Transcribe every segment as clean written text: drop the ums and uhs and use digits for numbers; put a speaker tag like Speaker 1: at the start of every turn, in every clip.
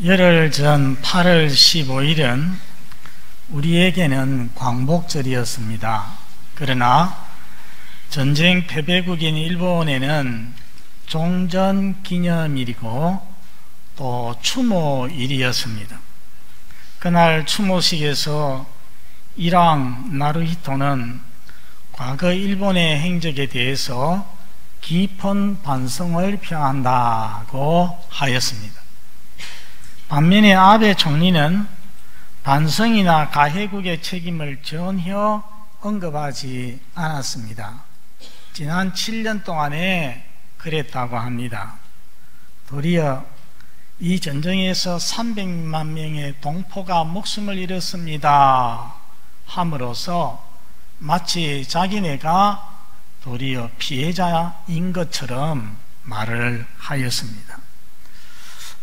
Speaker 1: 열흘 전 8월 15일은 우리에게는 광복절이었습니다. 그러나 전쟁 패배국인 일본에는 종전 기념일이고 또 추모일이었습니다. 그날 추모식에서 일왕 나루히토는 과거 일본의 행적에 대해서 깊은 반성을 표한다고 하였습니다. 반면에 아베 총리는 반성이나 가해국의 책임을 전혀 언급하지 않았습니다. 지난 7년 동안에 그랬다고 합니다. 도리어 이 전쟁에서 300만 명의 동포가 목숨을 잃었습니다 함으로써 마치 자기네가 도리어 피해자인 것처럼 말을 하였습니다.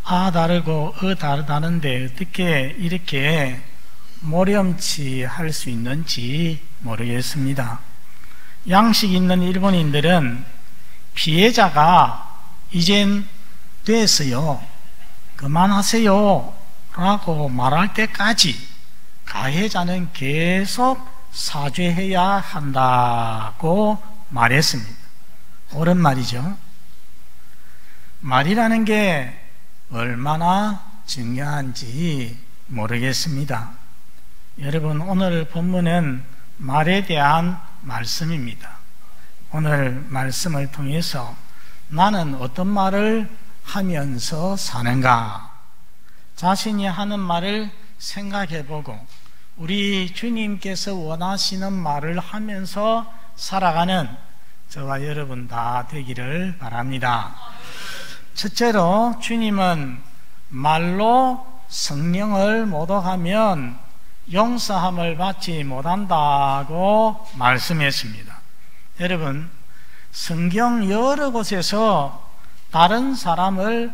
Speaker 1: 아 다르고 다르다는데 어떻게 이렇게 모렴치할 수 있는지 모르겠습니다. 양식 있는 일본인들은 피해자가 이젠 됐어요, 그만하세요 라고 말할 때까지 가해자는 계속 사죄해야 한다고 말했습니다. 옳은 말이죠. 말이라는 게 얼마나 중요한지 모르겠습니다. 여러분, 오늘 본문은 말에 대한 말씀입니다. 오늘 말씀을 통해서 나는 어떤 말을 하면서 사는가, 자신이 하는 말을 생각해보고 우리 주님께서 원하시는 말을 하면서 살아가는 저와 여러분 다 되기를 바랍니다. 첫째로 주님은 말로 성령을 모독하면 용서함을 받지 못한다고 말씀했습니다. 여러분, 성경 여러 곳에서 다른 사람을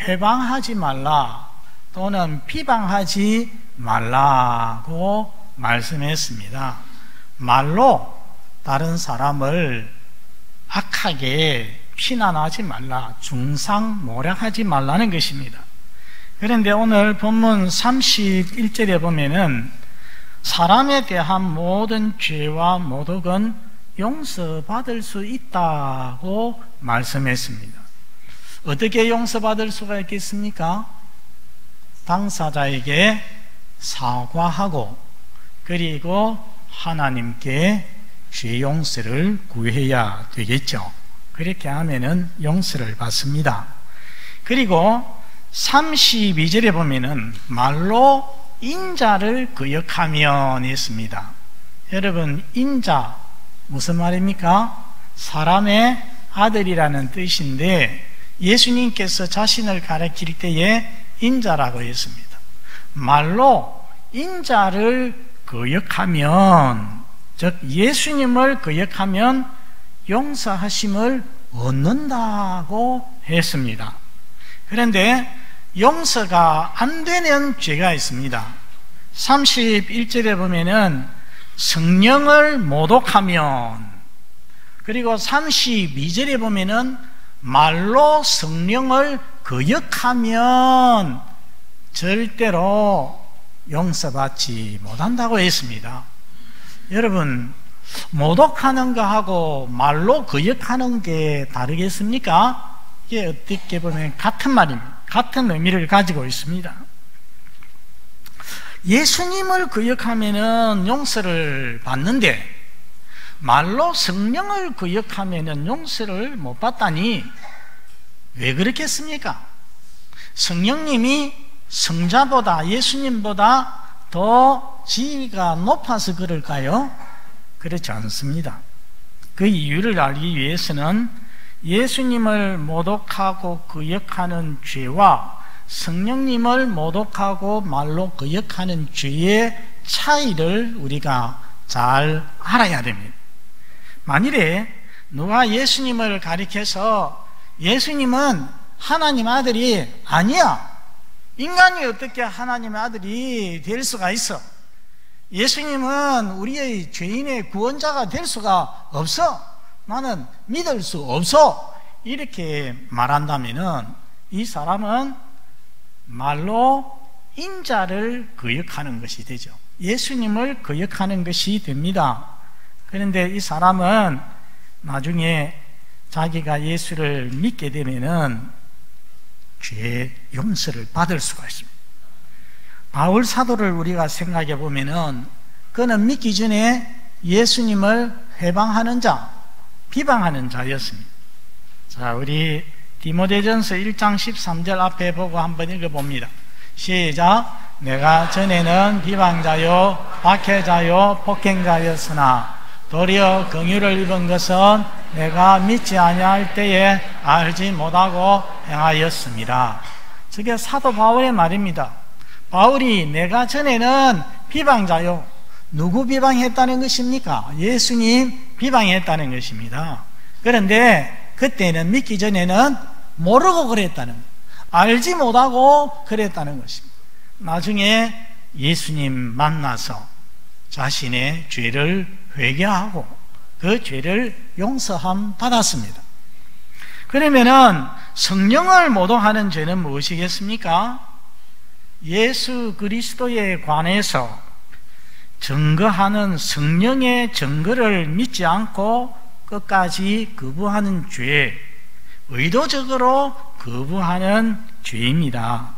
Speaker 1: 회방하지 말라 또는 비방하지 말라고 말씀했습니다. 말로 다른 사람을 악하게 비난하지 말라, 중상모략하지 말라는 것입니다. 그런데 오늘 본문 31절에 보면은 사람에 대한 모든 죄와 모독은 용서받을 수 있다고 말씀했습니다. 어떻게 용서받을 수가 있겠습니까? 당사자에게 사과하고 그리고 하나님께 죄 용서를 구해야 되겠죠. 그렇게 하면은 용서를 받습니다. 그리고 32절에 보면은 말로 인자를 거역하면 했습니다. 여러분, 인자 무슨 말입니까? 사람의 아들이라는 뜻인데 예수님께서 자신을 가리킬 때에 인자라고 했습니다. 말로 인자를 거역하면, 즉 예수님을 거역하면 용서하심을 얻는다고 했습니다. 그런데 용서가 안 되는 죄가 있습니다. 31절에 보면은 성령을 모독하면, 그리고 32절에 보면은 말로 성령을 거역하면 절대로 용서받지 못한다고 했습니다. 여러분, 모독하는 거하고 말로 거역하는 게 다르겠습니까? 이게 어떻게 보면 같은 말입니다. 같은 의미를 가지고 있습니다. 예수님을 거역하면은 용서를 받는데 말로 성령을 거역하면은 용서를 못 받다니 왜 그렇겠습니까? 성령님이 성자보다, 예수님보다 더 지위가 높아서 그럴까요? 그렇지 않습니다. 그 이유를 알기 위해서는 예수님을 모독하고 거역하는 죄와 성령님을 모독하고 말로 거역하는 죄의 차이를 우리가 잘 알아야 됩니다. 만일에 누가 예수님을 가리켜서 예수님은 하나님 아들이 아니야, 인간이 어떻게 하나님의 아들이 될 수가 있어, 예수님은 우리의 죄인의 구원자가 될 수가 없어, 나는 믿을 수 없어, 이렇게 말한다면은 이 사람은 말로 인자를 거역하는 것이 되죠. 예수님을 거역하는 것이 됩니다. 그런데 이 사람은 나중에 자기가 예수를 믿게 되면은 죄의 용서를 받을 수가 있습니다. 바울 사도를 우리가 생각해 보면은 그는 믿기 전에 예수님을 회방하는 자, 비방하는 자였습니다. 자, 우리 디모데전서 1장 13절 앞에 보고 한번 읽어봅니다. 시작. 내가 전에는 비방자요 박해자요 폭행자였으나 도리어 긍휼을 입은 것은 내가 믿지 아니할 때에 알지 못하고 행하였습니다. 저게 사도 바울의 말입니다. 바울이 내가 전에는 비방자요, 누구 비방했다는 것입니까? 예수님 비방했다는 것입니다. 그런데 그때는 믿기 전에는 모르고 그랬다는 것, 알지 못하고 그랬다는 것입니다. 나중에 예수님 만나서 자신의 죄를 회개하고 그 죄를 용서함 받았습니다. 그러면은 성령을 모독하는 죄는 무엇이겠습니까? 예수 그리스도에 관해서 증거하는 성령의 증거를 믿지 않고 끝까지 거부하는 죄, 의도적으로 거부하는 죄입니다.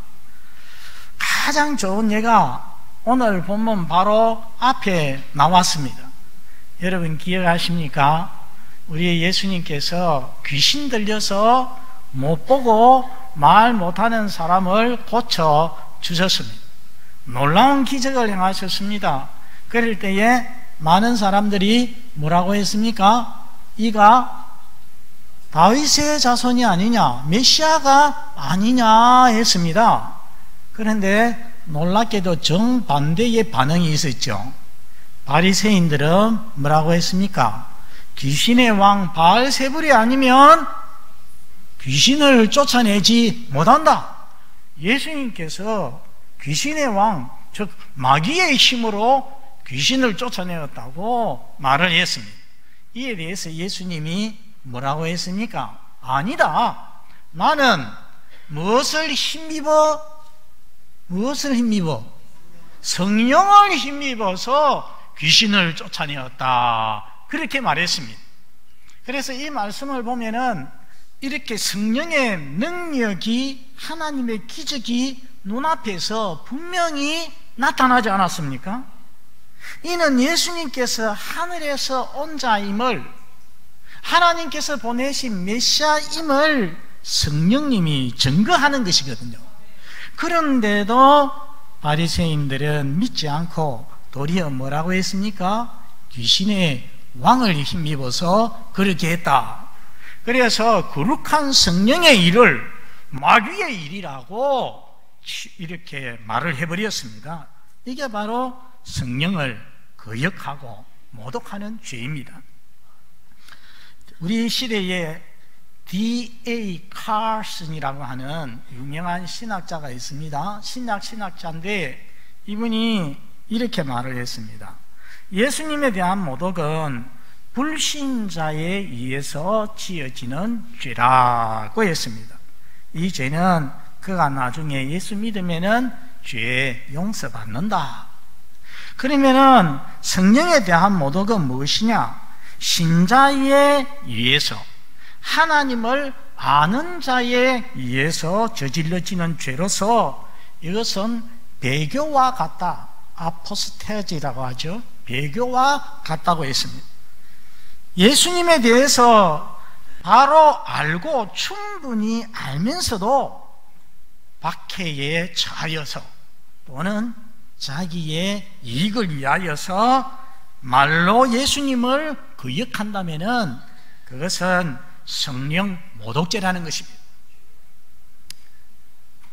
Speaker 1: 가장 좋은 예가 오늘 본문 바로 앞에 나왔습니다. 여러분 기억하십니까? 우리 예수님께서 귀신 들려서 못 보고 말 못하는 사람을 고쳐 주셨습니다. 놀라운 기적을 행하셨습니다. 그럴 때에 많은 사람들이 뭐라고 했습니까? 이가 다윗의 자손이 아니냐, 메시아가 아니냐 했습니다. 그런데 놀랍게도 정반대의 반응이 있었죠. 바리새인들은 뭐라고 했습니까? 귀신의 왕 바알세불이 아니면 귀신을 쫓아내지 못한다. 예수님께서 귀신의 왕, 즉 마귀의 힘으로 귀신을 쫓아내었다고 말을 했습니다. 이에 대해서 예수님이 뭐라고 했습니까? 아니다. 나는 무엇을 힘입어? 성령을 힘입어서 귀신을 쫓아내었다. 그렇게 말했습니다. 그래서 이 말씀을 보면은 이렇게 성령의 능력이, 하나님의 기적이 눈앞에서 분명히 나타나지 않았습니까? 이는 예수님께서 하늘에서 온 자임을, 하나님께서 보내신 메시아임을 성령님이 증거하는 것이거든요. 그런데도 바리새인들은 믿지 않고 도리어 뭐라고 했습니까? 귀신의 왕을 힘입어서 그렇게 했다. 그래서 거룩한 성령의 일을 마귀의 일이라고 이렇게 말을 해버렸습니다. 이게 바로 성령을 거역하고 모독하는 죄입니다. 우리 시대에 D.A. 카슨이라고 하는 유명한 신학자가 있습니다. 신약 신학자인데 이분이 이렇게 말을 했습니다. 예수님에 대한 모독은 불신자에 의해서 지어지는 죄라고 했습니다. 이 죄는 그가 나중에 예수 믿으면은 죄 용서받는다. 그러면은 성령에 대한 모독은 무엇이냐? 신자에 의해서, 하나님을 아는 자에 의해서 저질러지는 죄로서 이것은 배교와 같다. 아포스테지라고 하죠. 배교와 같다고 했습니다. 예수님에 대해서 바로 알고 충분히 알면서도 박해에 처하여서 또는 자기의 이익을 위하여서 말로 예수님을 거역한다면은 그것은 성령 모독죄라는 것입니다.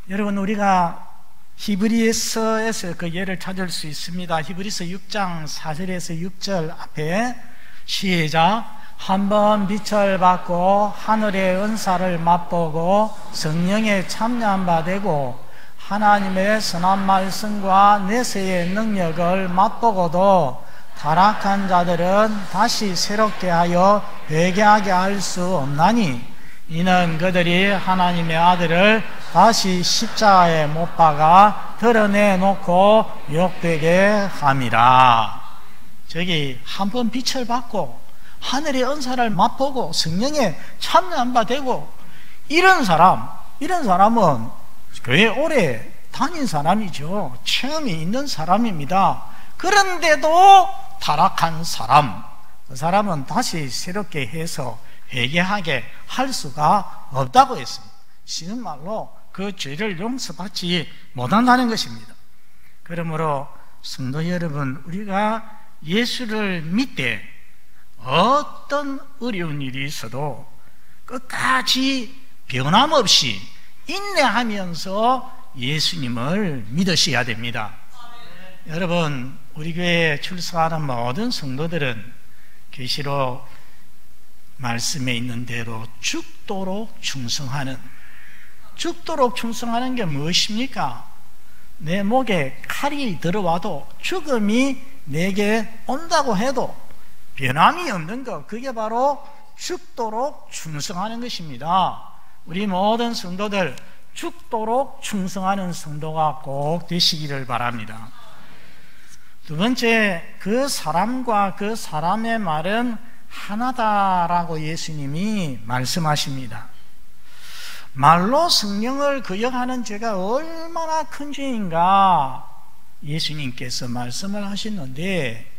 Speaker 1: 여러분, 우리가 히브리서에서 그 예를 찾을 수 있습니다. 히브리서 6장 4절에서 6절 앞에 시작. 한번 빛을 받고 하늘의 은사를 맛보고 성령에 참여한 바 되고 하나님의 선한 말씀과 내세의 능력을 맛보고도 타락한 자들은 다시 새롭게 하여 회개하게 할 수 없나니 이는 그들이 하나님의 아들을 다시 십자가에 못 박아 드러내놓고 욕되게 함이라. 저기 한번 빛을 받고 하늘의 은사를 맛보고 성령에 참여한 바 되고 이런 사람은 교회 오래 다닌 사람이죠. 체험이 있는 사람입니다. 그런데도 타락한 사람, 그 사람은 다시 새롭게 해서 회개하게 할 수가 없다고 했습니다. 쉬운 말로 그 죄를 용서받지 못한다는 것입니다. 그러므로 성도 여러분, 우리가 예수를 믿되 어떤 어려운 일이 있어도 끝까지 변함없이 인내하면서 예수님을 믿으셔야 됩니다. 여러분, 우리 교회에 출석하는 모든 성도들은 계시록 말씀에 있는 대로 죽도록 충성하는 게 무엇입니까? 내 목에 칼이 들어와도 죽음이 내게 온다고 해도 변함이 없는 것, 그게 바로 죽도록 충성하는 것입니다. 우리 모든 성도들 죽도록 충성하는 성도가 꼭 되시기를 바랍니다. 두 번째, 그 사람과 그 사람의 말은 하나다라고 예수님이 말씀하십니다. 말로 성령을 거역하는 죄가 얼마나 큰 죄인가 예수님께서 말씀을 하시는데,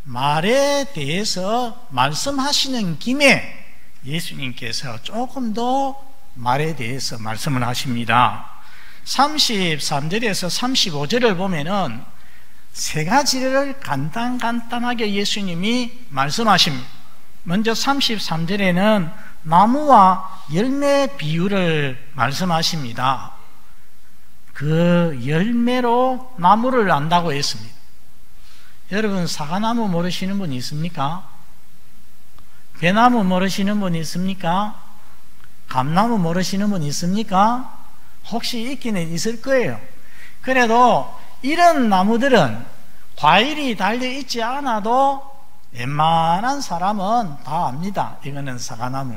Speaker 1: 말에 대해서 말씀하시는 김에 예수님께서 조금 더 말에 대해서 말씀을 하십니다. 33절에서 35절을 보면은 세 가지를 간단하게 예수님이 말씀하십니다. 먼저 33절에는 나무와 열매 비유를 말씀하십니다. 그 열매로 나무를 안다고 했습니다. 여러분, 사과나무 모르시는 분 있습니까? 배나무 모르시는 분 있습니까? 감나무 모르시는 분 있습니까? 혹시 있기는 있을 거예요. 그래도 이런 나무들은 과일이 달려있지 않아도 웬만한 사람은 다 압니다. 이거는 사과나무,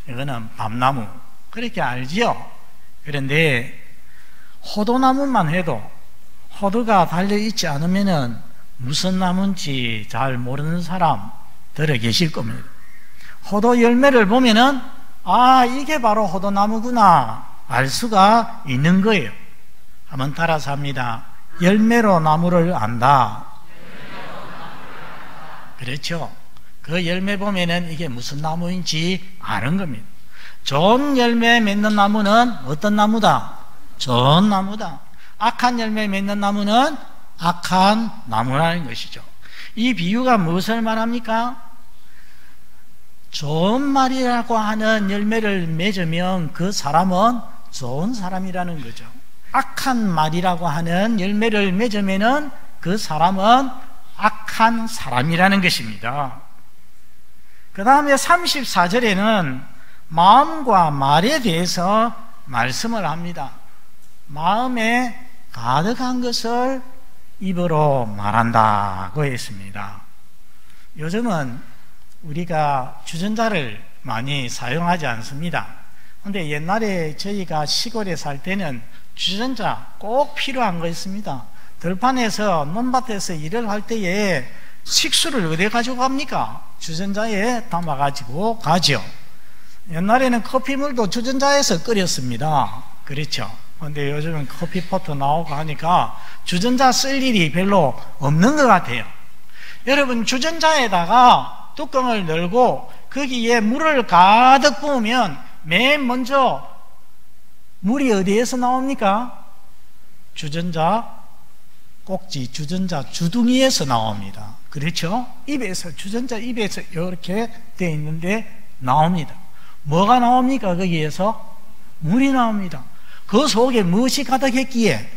Speaker 1: 이거는 밤나무, 그렇게 알지요. 그런데 호도나무만 해도 호두가 달려있지 않으면은 무슨 나무인지 잘 모르는 사람 들어 계실 겁니다. 호도 열매를 보면은 이게 바로 호도나무구나 알 수가 있는 거예요. 한번 따라서 합니다. 열매로 나무를 안다. 그렇죠. 그 열매 보면은 이게 무슨 나무인지 아는 겁니다. 좋은 열매 맺는 나무는 어떤 나무다? 좋은 나무다. 악한 열매 맺는 나무는 악한 나무라는 것이죠. 이 비유가 무엇을 말합니까? 좋은 말이라고 하는 열매를 맺으면 그 사람은 좋은 사람이라는 거죠. 악한 말이라고 하는 열매를 맺으면 그 사람은 악한 사람이라는 것입니다. 그 다음에 34절에는 마음과 말에 대해서 말씀을 합니다. 마음에 가득한 것을 입으로 말한다고 했습니다. 요즘은 우리가 주전자를 많이 사용하지 않습니다. 그런데 옛날에 저희가 시골에 살 때는 주전자 꼭 필요한 거 있습니다. 들판에서 논밭에서 일을 할 때에 식수를 어디 가지고 갑니까? 주전자에 담아가지고 가죠. 옛날에는 커피물도 주전자에서 끓였습니다. 그렇죠. 그런데 요즘은 커피포트 나오고 하니까 주전자 쓸 일이 별로 없는 것 같아요. 여러분, 주전자에다가 뚜껑을 열고 거기에 물을 가득 부으면 맨 먼저 물이 어디에서 나옵니까? 주전자 꼭지, 주전자 주둥이에서 나옵니다. 그렇죠? 주전자 입에서 이렇게 되어 있는데 나옵니다. 뭐가 나옵니까? 거기에서 물이 나옵니다. 그 속에 무엇이 가득했기에?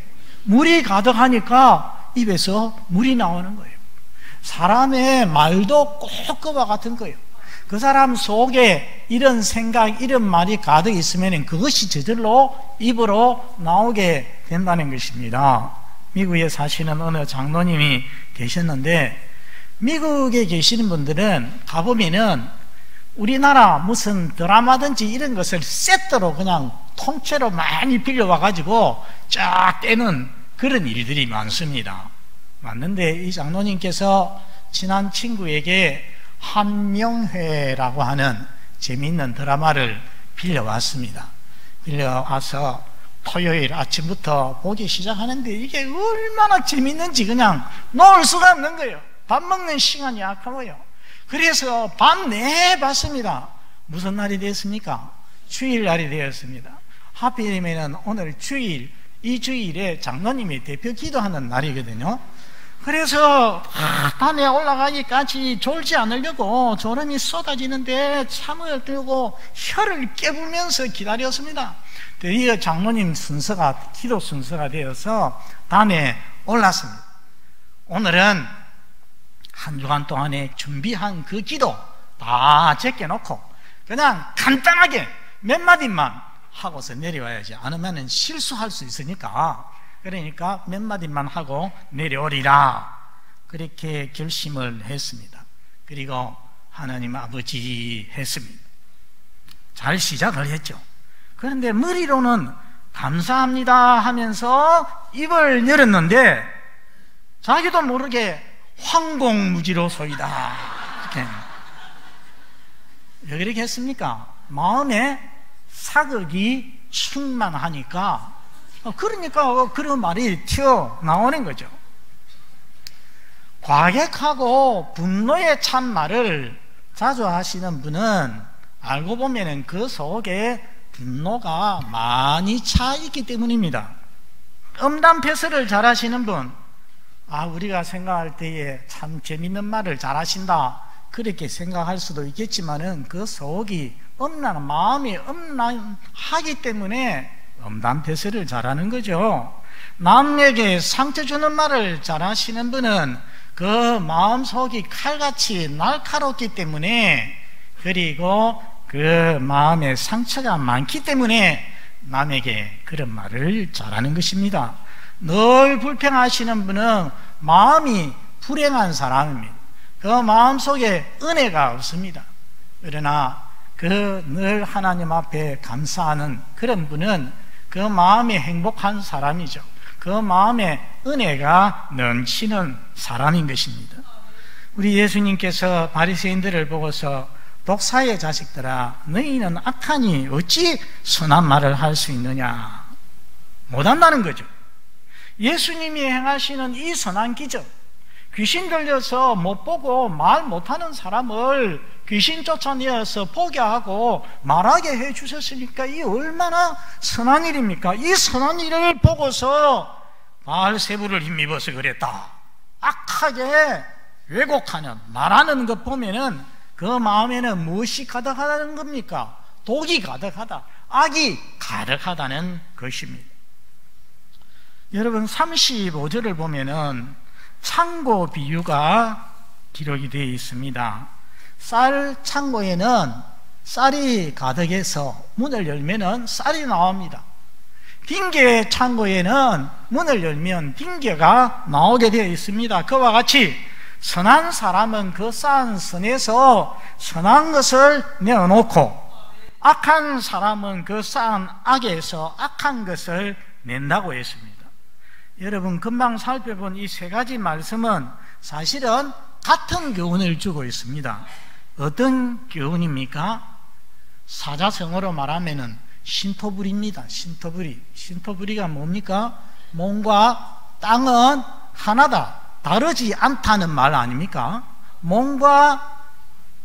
Speaker 1: 물이 가득하니까 입에서 물이 나오는 거예요. 사람의 말도 꼭 그와 같은 거예요. 그 사람 속에 이런 생각, 이런 말이 가득 있으면 그것이 저절로 입으로 나오게 된다는 것입니다. 미국에 사시는 어느 장로님이 계셨는데, 미국에 계시는 분들은 가보면은 우리나라 무슨 드라마든지 이런 것을 세트로 그냥 통째로 많이 빌려와가지고 쫙 떼는 그런 일들이 많습니다. 맞는데 이 장로님께서 친한 친구에게 한명회라고 하는 재미있는 드라마를 빌려왔습니다. 빌려와서 토요일 아침부터 보기 시작하는데 이게 얼마나 재밌는지 그냥 놓을 수가 없는 거예요. 밥 먹는 시간이 아까워요. 그래서 밤 내내 봤습니다. 무슨 날이 됐습니까? 주일날이 되었습니다. 하필이면 오늘 주일, 이 주일에 장로님이 대표 기도하는 날이거든요. 그래서 밤에 올라가기까지 졸지 않으려고 졸음이 쏟아지는데 참을 들고 혀를 깨물면서 기다렸습니다. 드디어 장로님 순서가, 기도 순서가 되어서 밤에 올랐습니다. 오늘은 한 주간 동안에 준비한 그 기도 다 제껴놓고 그냥 간단하게 몇 마디만 하고서 내려와야지. 않으면 실수할 수 있으니까, 그러니까 몇 마디만 하고 내려오리라, 그렇게 결심을 했습니다. 그리고 하나님 아버지 했습니다. 잘 시작을 했죠. 그런데 머리로는 감사합니다 하면서 입을 열었는데 자기도 모르게 황공무지로소이다, 왜 그렇게 했습니까? 마음에 사극이 충만하니까, 그러니까 그런 말이 튀어나오는 거죠. 과격하고 분노의 참말을 자주 하시는 분은 알고 보면 그 속에 분노가 많이 차 있기 때문입니다. 음담패설을 잘 하시는 분, 우리가 생각할 때에 참 재밌는 말을 잘 하신다, 그렇게 생각할 수도 있겠지만은 그 속이 마음이 음란하기 때문에 음담패설을 잘하는 거죠. 남에게 상처 주는 말을 잘하시는 분은 그 마음속이 칼같이 날카롭기 때문에, 그리고 그 마음에 상처가 많기 때문에 남에게 그런 말을 잘하는 것입니다. 늘 불평하시는 분은 마음이 불행한 사람입니다. 그 마음속에 은혜가 없습니다. 그러나 그 늘 하나님 앞에 감사하는 그런 분은 그 마음이 행복한 사람이죠. 그 마음에 은혜가 넘치는 사람인 것입니다. 우리 예수님께서 바리새인들을 보고서 독사의 자식들아, 너희는 악하니 어찌 선한 말을 할 수 있느냐, 못한다는 거죠. 예수님이 행하시는 이 선한 기적, 귀신 들려서 못 보고 말 못하는 사람을 귀신 쫓아내어서 보게 하고 말하게 해주셨으니까 이 얼마나 선한 일입니까? 이 선한 일을 보고서 바알세불을 힘입어서 그랬다, 악하게 왜곡하는 말하는 것 보면은 그 마음에는 무엇이 가득하다는 겁니까? 독이 가득하다, 악이 가득하다는 것입니다. 여러분, 35절을 보면은 창고 비유가 기록이 되어 있습니다. 쌀 창고에는 쌀이 가득해서 문을 열면은 쌀이 나옵니다. 빙계 창고에는 문을 열면 빙계가 나오게 되어 있습니다. 그와 같이 선한 사람은 그 쌓은 선에서 선한 것을 내어놓고, 악한 사람은 그 쌓은 악에서 악한 것을 낸다고 했습니다. 여러분, 금방 살펴본 이 세 가지 말씀은 사실은 같은 교훈을 주고 있습니다. 어떤 교훈입니까? 사자성어로 말하면은 신토부리입니다. 신토부리가 뭡니까? 몸과 땅은 하나다, 다르지 않다는 말 아닙니까? 몸과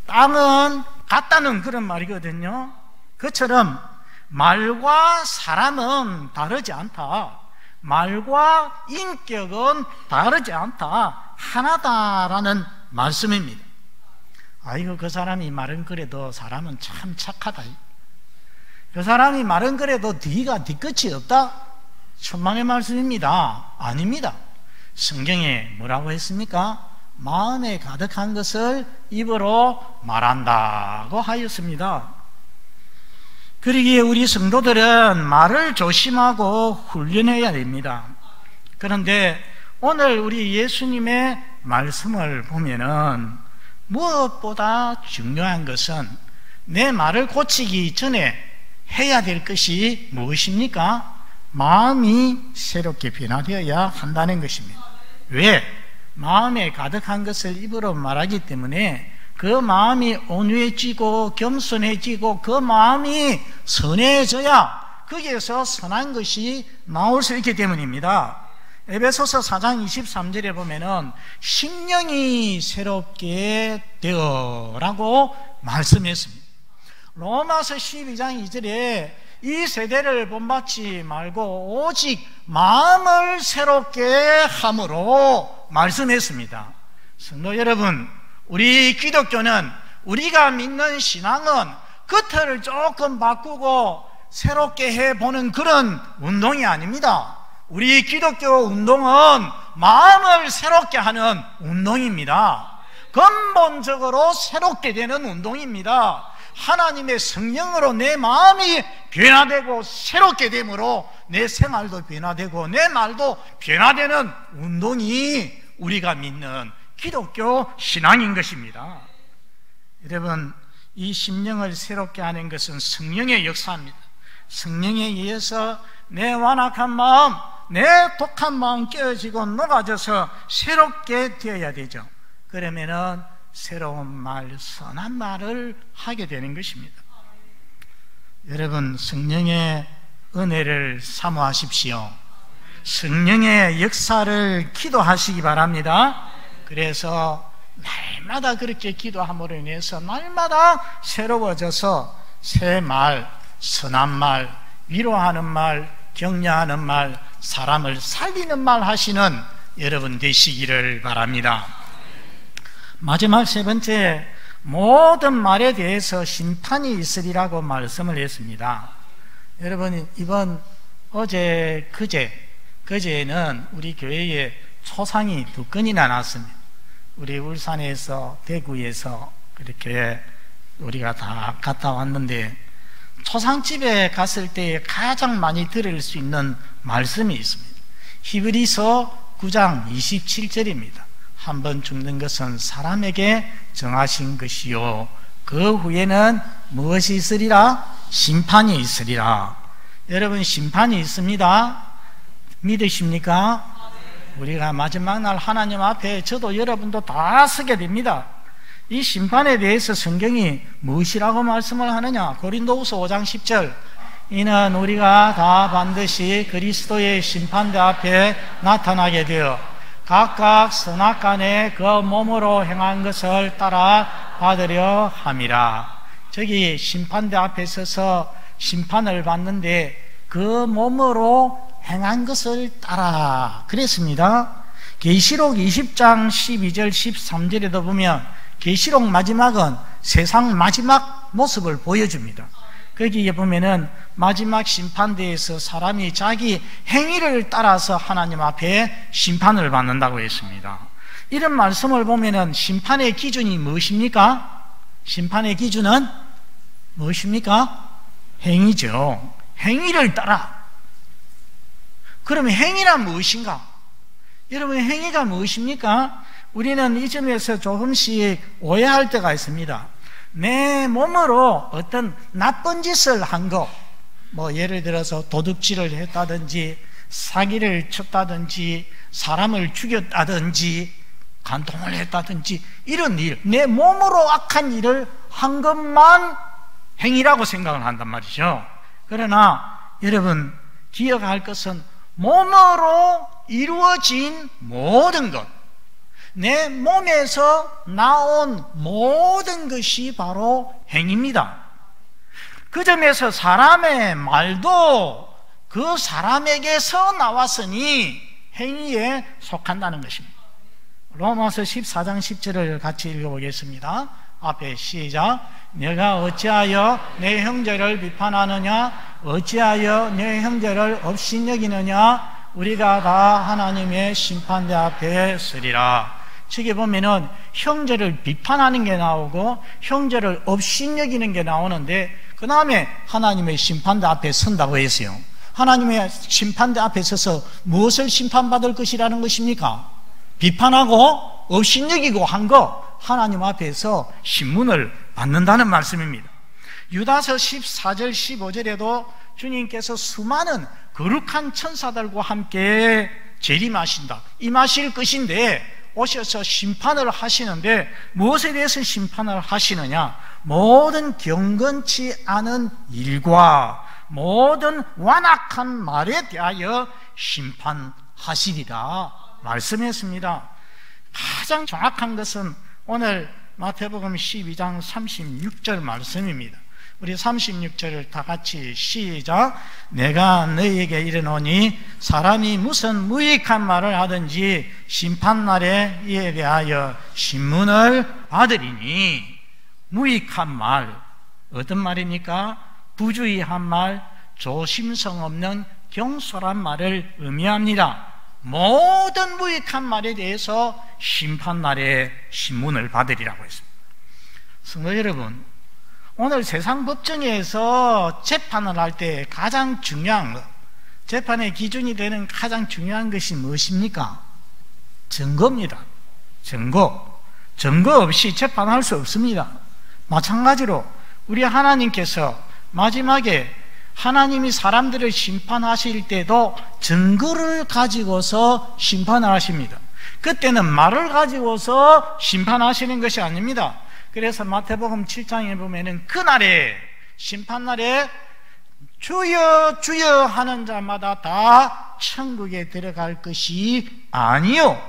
Speaker 1: 땅은 같다는 그런 말이거든요. 그처럼 말과 사람은 다르지 않다, 말과 인격은 다르지 않다, 하나다라는 말씀입니다. 아이고, 그 사람이 말은 그래도 사람은 참 착하다, 그 사람이 말은 그래도 뒤가 뒤끝이 없다, 천만의 말씀입니다. 아닙니다. 성경에 뭐라고 했습니까? 마음에 가득한 것을 입으로 말한다고 하였습니다. 그러기에 우리 성도들은 말을 조심하고 훈련해야 됩니다. 그런데 오늘 우리 예수님의 말씀을 보면은 무엇보다 중요한 것은 내 말을 고치기 전에 해야 될 것이 무엇입니까? 마음이 새롭게 변화되어야 한다는 것입니다. 왜? 마음에 가득한 것을 입으로 말하기 때문에 그 마음이 온유해지고 겸손해지고 그 마음이 선해져야 거기에서 선한 것이 나올 수 있기 때문입니다. 에베소서 4장 23절에 보면은 심령이 새롭게 되어라고 말씀했습니다. 로마서 12장 2절에 이 세대를 본받지 말고 오직 마음을 새롭게 함으로 말씀했습니다. 성도 여러분, 우리 기독교는, 우리가 믿는 신앙은 겉을 조금 바꾸고 새롭게 해보는 그런 운동이 아닙니다. 우리 기독교 운동은 마음을 새롭게 하는 운동입니다. 근본적으로 새롭게 되는 운동입니다. 하나님의 성령으로 내 마음이 변화되고 새롭게 되므로 내 생활도 변화되고 내 말도 변화되는 운동이 우리가 믿는 기독교 신앙인 것입니다. 여러분, 이 심령을 새롭게 하는 것은 성령의 역사입니다. 성령에 의해서 내 완악한 마음, 내 독한 마음 깨어지고 녹아져서 새롭게 되어야 되죠. 그러면은 새로운 말, 선한 말을 하게 되는 것입니다. 여러분, 성령의 은혜를 사모하십시오. 성령의 역사를 기도하시기 바랍니다. 그래서 날마다 그렇게 기도함으로 인해서 날마다 새로워져서 새 말, 선한 말, 위로하는 말, 격려하는 말, 사람을 살리는 말 하시는 여러분 되시기를 바랍니다. 마지막 세 번째, 모든 말에 대해서 심판이 있으리라고 말씀을 했습니다. 여러분, 그제는 우리 교회에 초상이 2건이나 났습니다. 우리 울산에서, 대구에서 그렇게 우리가 다 갔다 왔는데, 초상집에 갔을 때 가장 많이 들을 수 있는 말씀이 있습니다. 히브리서 9장 27절입니다. 한 번 죽는 것은 사람에게 정하신 것이요, 그 후에는 무엇이 있으리라? 심판이 있으리라. 여러분, 심판이 있습니다. 믿으십니까? 우리가 마지막 날 하나님 앞에 저도 여러분도 다 서게 됩니다. 이 심판에 대해서 성경이 무엇이라고 말씀을 하느냐? 고린도후서 5장 10절, 이는 우리가 다 반드시 그리스도의 심판대 앞에 나타나게 되어 각각 선악간에 그 몸으로 행한 것을 따라 받으려 함이라. 저기 심판대 앞에 서서 심판을 받는데 그 몸으로 행한 것을 따라 그랬습니다. 계시록 20장 12절 13절에도 보면 계시록 마지막은 세상 마지막 모습을 보여줍니다. 거기에 보면은 마지막 심판대에서 사람이 자기 행위를 따라서 하나님 앞에 심판을 받는다고 했습니다. 이런 말씀을 보면은 심판의 기준이 무엇입니까? 심판의 기준은 무엇입니까? 행위죠. 행위를 따라. 그러면 행위란 무엇인가? 여러분, 행위가 무엇입니까? 우리는 이 점에서 조금씩 오해할 때가 있습니다. 내 몸으로 어떤 나쁜 짓을 한 거, 예를 들어서 도둑질을 했다든지 사기를 쳤다든지 사람을 죽였다든지 간통을 했다든지 이런 일, 내 몸으로 악한 일을 한 것만 행위라고 생각을 한단 말이죠. 그러나 여러분, 기억할 것은 몸으로 이루어진 모든 것, 내 몸에서 나온 모든 것이 바로 행위입니다. 그 점에서 사람의 말도 그 사람에게서 나왔으니 행위에 속한다는 것입니다. 로마서 14장 10절을 같이 읽어보겠습니다. 앞에 시작. 내가 어찌하여 내 형제를 비판하느냐? 어찌하여 내 형제를 업신여기느냐? 우리가 다 하나님의 심판대 앞에 서리라. 저기 보면은 형제를 비판하는 게 나오고 형제를 업신여기는 게 나오는데, 그 다음에 하나님의 심판대 앞에 선다고 했어요. 하나님의 심판대 앞에 서서 무엇을 심판받을 것이라는 것입니까? 비판하고 업신여기고 한 거, 하나님 앞에서 신문을 받는다는 말씀입니다. 유다서 14절 15절에도 주님께서 수많은 거룩한 천사들과 함께 재림하신다, 임하실 것인데 오셔서 심판을 하시는데 무엇에 대해서 심판을 하시느냐? 모든 경건치 않은 일과 모든 완악한 말에 대하여 심판하시리라 말씀했습니다. 가장 정확한 것은 오늘 마태복음 12장 36절 말씀입니다. 우리 36절을 다 같이 시작. 내가 너희에게 이르노니 사람이 무슨 무익한 말을 하든지 심판날에 이에 대하여 신문을 받으리니. 무익한 말, 어떤 말입니까? 부주의한 말, 조심성 없는 경솔한 말을 의미합니다. 모든 무익한 말에 대해서 심판날에 신문을 받으리라고 했습니다. 성도 여러분, 오늘 세상 법정에서 재판을 할 때 가장 중요한 것, 재판의 기준이 되는 가장 중요한 것이 무엇입니까? 증거입니다. 증거. 증거 없이 재판할 수 없습니다. 마찬가지로 우리 하나님께서 마지막에 하나님이 사람들을 심판하실 때도 증거를 가지고서 심판을 하십니다. 그때는 말을 가지고서 심판하시는 것이 아닙니다. 그래서 마태복음 7장에 보면은 그날에, 심판날에 주여 주여 하는 자마다 다 천국에 들어갈 것이 아니요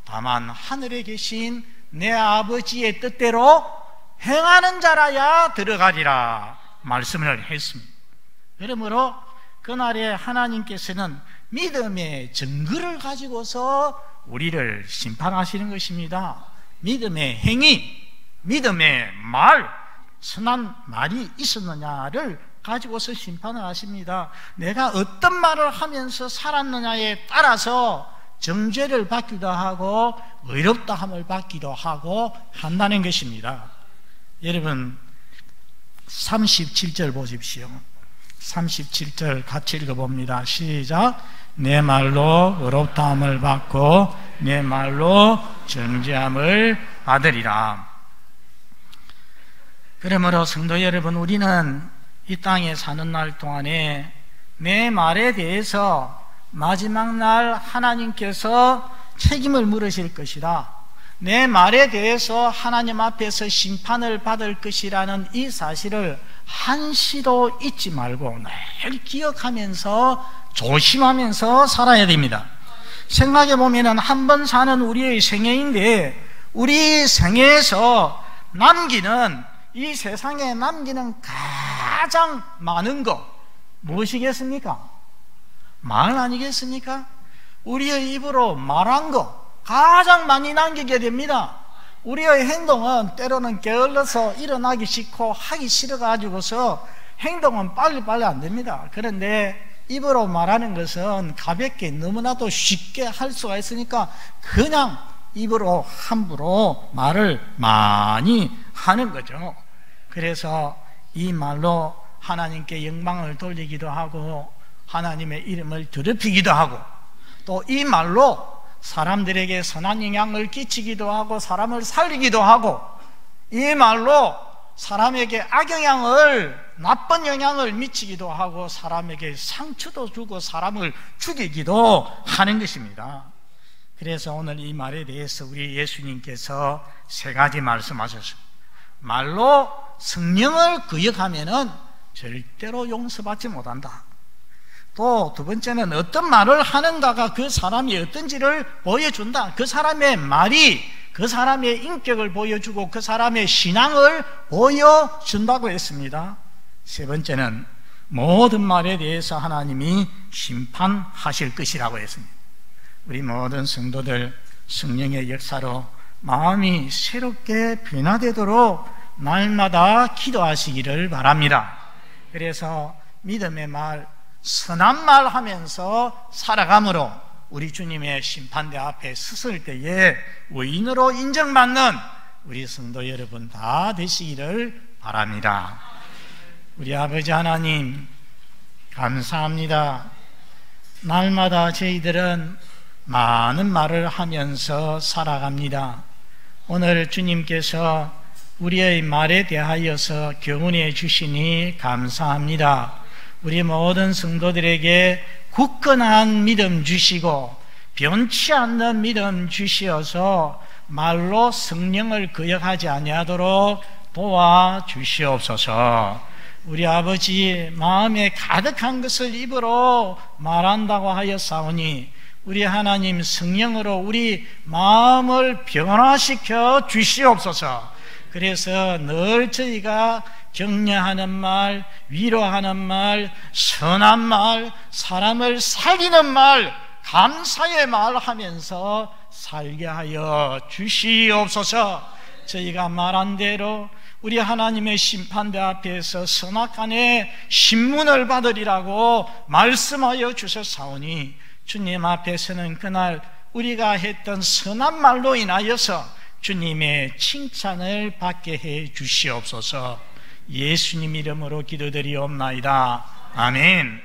Speaker 1: 다만 하늘에 계신 내 아버지의 뜻대로 행하는 자라야 들어가리라 말씀을 했습니다. 그러므로 그날에 하나님께서는 믿음의 증거를 가지고서 우리를 심판하시는 것입니다. 믿음의 행위, 믿음의 말, 선한 말이 있었느냐를 가지고서 심판을 하십니다. 내가 어떤 말을 하면서 살았느냐에 따라서 정죄를 받기도 하고 의롭다함을 받기도 하고 한다는 것입니다. 여러분 37절 보십시오. 37절 같이 읽어봅니다. 시작. 내 말로 의롭다함을 받고 내 말로 정죄함을 받으리라. 그러므로 성도 여러분, 우리는 이 땅에 사는 날 동안에 내 말에 대해서 마지막 날 하나님께서 책임을 물으실 것이다, 내 말에 대해서 하나님 앞에서 심판을 받을 것이라는 이 사실을 한시도 잊지 말고 늘 기억하면서 조심하면서 살아야 됩니다. 생각해 보면 한 번 사는 우리의 생애인데, 우리 생애에서 남기는, 이 세상에 남기는 가장 많은 것 무엇이겠습니까? 말 아니겠습니까? 우리의 입으로 말한 것 가장 많이 남기게 됩니다. 우리의 행동은 때로는 게을러서 일어나기 싫고 하기 싫어가지고서 행동은 빨리빨리 안 됩니다. 그런데 입으로 말하는 것은 가볍게 너무나도 쉽게 할 수가 있으니까 그냥 입으로 함부로 말을 많이 하는 거죠. 그래서 이 말로 하나님께 영광을 돌리기도 하고 하나님의 이름을 더럽히기도 하고, 또 이 말로 사람들에게 선한 영향을 끼치기도 하고 사람을 살리기도 하고, 이 말로 사람에게 악영향을, 나쁜 영향을 미치기도 하고 사람에게 상처도 주고 사람을 죽이기도 하는 것입니다. 그래서 오늘 이 말에 대해서 우리 예수님께서 세 가지 말씀하셨습니다. 말로 성령을 거역하면은 절대로 용서받지 못한다. 또 두 번째는 어떤 말을 하는가가 그 사람이 어떤지를 보여준다. 그 사람의 말이 그 사람의 인격을 보여주고 그 사람의 신앙을 보여준다고 했습니다. 세 번째는 모든 말에 대해서 하나님이 심판하실 것이라고 했습니다. 우리 모든 성도들 성령의 역사로 마음이 새롭게 변화되도록 날마다 기도하시기를 바랍니다. 그래서 믿음의 말, 선한 말 하면서 살아감으로 우리 주님의 심판대 앞에 섰을 때에 의인으로 인정받는 우리 성도 여러분 다 되시기를 바랍니다. 우리 아버지 하나님 감사합니다. 날마다 저희들은 많은 말을 하면서 살아갑니다. 오늘 주님께서 우리의 말에 대하여서 교훈해 주시니 감사합니다. 우리 모든 성도들에게 굳건한 믿음 주시고 변치 않는 믿음 주시어서 말로 성령을 거역하지 아니하도록 도와주시옵소서. 우리 아버지, 마음에 가득한 것을 입으로 말한다고 하였사오니 우리 하나님 성령으로 우리 마음을 변화시켜 주시옵소서. 그래서 늘 저희가 격려하는 말, 위로하는 말, 선한 말, 사람을 살리는 말, 감사의 말 하면서 살게 하여 주시옵소서. 저희가 말한 대로 우리 하나님의 심판대 앞에서 선악간의 신문을 받으리라고 말씀하여 주셨사오니 주님 앞에서는 그날 우리가 했던 선한 말로 인하여서 주님의 칭찬을 받게 해 주시옵소서. 예수님 이름으로 기도드리옵나이다. 아멘.